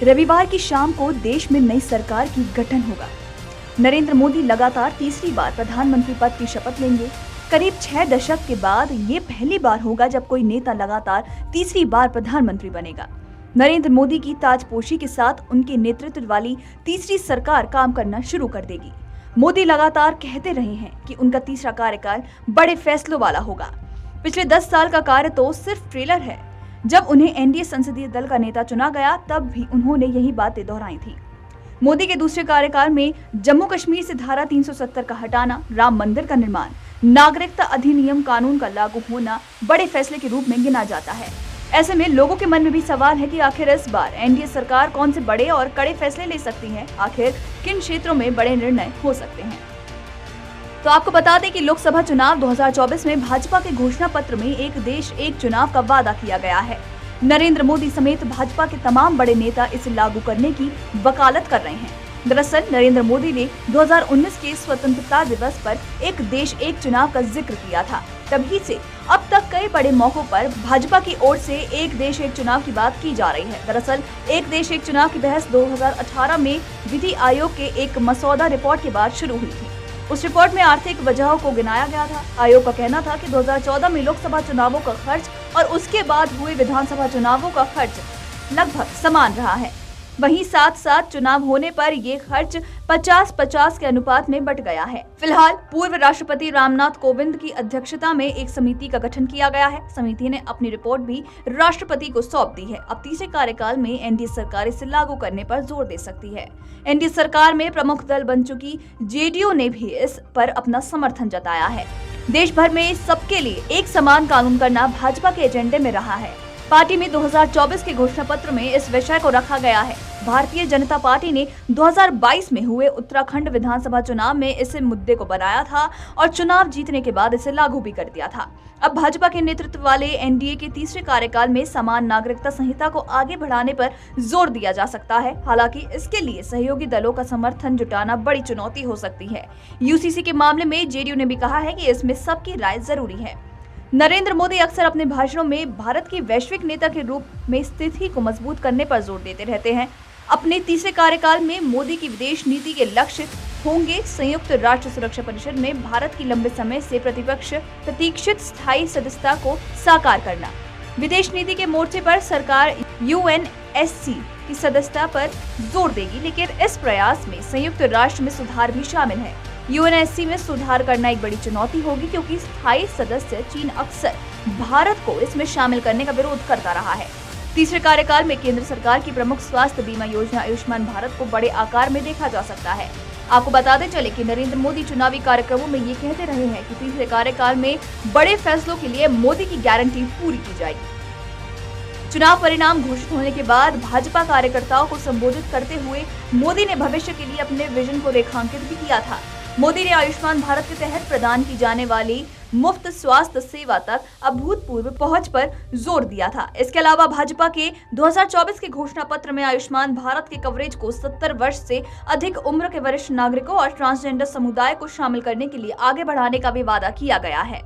रविवार की शाम को देश में नई सरकार की गठन होगा। नरेंद्र मोदी लगातार तीसरी बार प्रधानमंत्री पद की शपथ लेंगे। करीब 6 दशक के बाद ये पहली बार होगा जब कोई नेता लगातार तीसरी बार प्रधानमंत्री बनेगा। नरेंद्र मोदी की ताजपोशी के साथ उनके नेतृत्व वाली तीसरी सरकार काम करना शुरू कर देगी। मोदी लगातार कहते रहे हैं कि उनका तीसरा कार्यकाल बड़े फैसलों वाला होगा। पिछले 10 साल का कार्य तो सिर्फ ट्रेलर है। जब उन्हें एनडीए संसदीय दल का नेता चुना गया तब भी उन्होंने यही बातें दोहराई थी। मोदी के दूसरे कार्यकाल में जम्मू कश्मीर से धारा 370 का हटाना, राम मंदिर का निर्माण, नागरिकता अधिनियम कानून का लागू होना बड़े फैसले के रूप में गिना जाता है। ऐसे में लोगों के मन में भी सवाल है कि आखिर इस बार एनडीए सरकार कौन से बड़े और कड़े फैसले ले सकती है, आखिर किन क्षेत्रों में बड़े निर्णय हो सकते हैं। तो आपको बता दें कि लोकसभा चुनाव 2024 में भाजपा के घोषणा पत्र में एक देश एक चुनाव का वादा किया गया है। नरेंद्र मोदी समेत भाजपा के तमाम बड़े नेता इसे लागू करने की वकालत कर रहे हैं। दरअसल नरेंद्र मोदी ने 2019 के स्वतंत्रता दिवस पर एक देश एक चुनाव का जिक्र किया था। तभी से अब तक कई बड़े मौकों पर भाजपा की ओर से एक देश एक चुनाव की बात की जा रही है। दरअसल एक देश एक चुनाव की बहस 2018 में विधि आयोग के एक मसौदा रिपोर्ट के बाद शुरू हुई थी। उस रिपोर्ट में आर्थिक वजहों को गिनाया गया था। आयोग का कहना था कि 2014 में लोकसभा चुनावों का खर्च और उसके बाद हुए विधानसभा चुनावों का खर्च लगभग समान रहा है। वहीं साथ साथ चुनाव होने पर ये खर्च 50-50 के अनुपात में बंट गया है। फिलहाल पूर्व राष्ट्रपति रामनाथ कोविंद की अध्यक्षता में एक समिति का गठन किया गया है। समिति ने अपनी रिपोर्ट भी राष्ट्रपति को सौंप दी है। अब तीसरे कार्यकाल में एनडीए सरकार इसे लागू करने पर जोर दे सकती है। एनडीए सरकार में प्रमुख दल बन चुकी जेडीयू ने भी इस पर अपना समर्थन जताया है। देश भर में सबके लिए एक समान कानून करना भाजपा के एजेंडे में रहा है। पार्टी में 2024 के घोषणा पत्र में इस विषय को रखा गया है। भारतीय जनता पार्टी ने 2022 में हुए उत्तराखंड विधानसभा चुनाव में इस मुद्दे को बनाया था और चुनाव जीतने के बाद इसे लागू भी कर दिया था। अब भाजपा के नेतृत्व वाले एनडीए के तीसरे कार्यकाल में समान नागरिकता संहिता को आगे बढ़ाने पर जोर दिया जा सकता है। हालांकि इसके लिए सहयोगी दलों का समर्थन जुटाना बड़ी चुनौती हो सकती है। यूसीसी के मामले में जेडीयू ने भी कहा है कि इसमें सबकी राय जरूरी है। नरेंद्र मोदी अक्सर अपने भाषणों में भारत के वैश्विक नेता के रूप में स्थिति को मजबूत करने पर जोर देते रहते हैं। अपने तीसरे कार्यकाल में मोदी की विदेश नीति के लक्ष्य होंगे संयुक्त राष्ट्र सुरक्षा परिषद में भारत की लंबे समय से प्रतीक्षित स्थायी सदस्यता को साकार करना। विदेश नीति के मोर्चे पर सरकार यूएनएससी की सदस्यता पर जोर देगी, लेकिन इस प्रयास में संयुक्त राष्ट्र में सुधार भी शामिल है। यूएनएससी में सुधार करना एक बड़ी चुनौती होगी क्योंकि स्थायी सदस्य चीन अक्सर भारत को इसमें शामिल करने का विरोध करता रहा है। तीसरे कार्यकाल में केंद्र सरकार की प्रमुख स्वास्थ्य बीमा योजना आयुष्मान भारत को बड़े आकार में देखा जा सकता है। आपको बताते चले कि नरेंद्र मोदी चुनावी कार्यक्रमों में ये कहते रहे हैं कि तीसरे कार्यकाल में बड़े फैसलों के लिए मोदी की गारंटी पूरी की जाएगी। चुनाव परिणाम घोषित होने के बाद भाजपा कार्यकर्ताओं को संबोधित करते हुए मोदी ने भविष्य के लिए अपने विजन को रेखांकित भी किया था। मोदी ने आयुष्मान भारत के तहत प्रदान की जाने वाली मुफ्त स्वास्थ्य सेवा तक अभूतपूर्व पहुंच पर जोर दिया था। इसके अलावा भाजपा के 2024 के घोषणा पत्र में आयुष्मान भारत के कवरेज को 70 वर्ष से अधिक उम्र के वरिष्ठ नागरिकों और ट्रांसजेंडर समुदाय को शामिल करने के लिए आगे बढ़ाने का भी वादा किया गया है।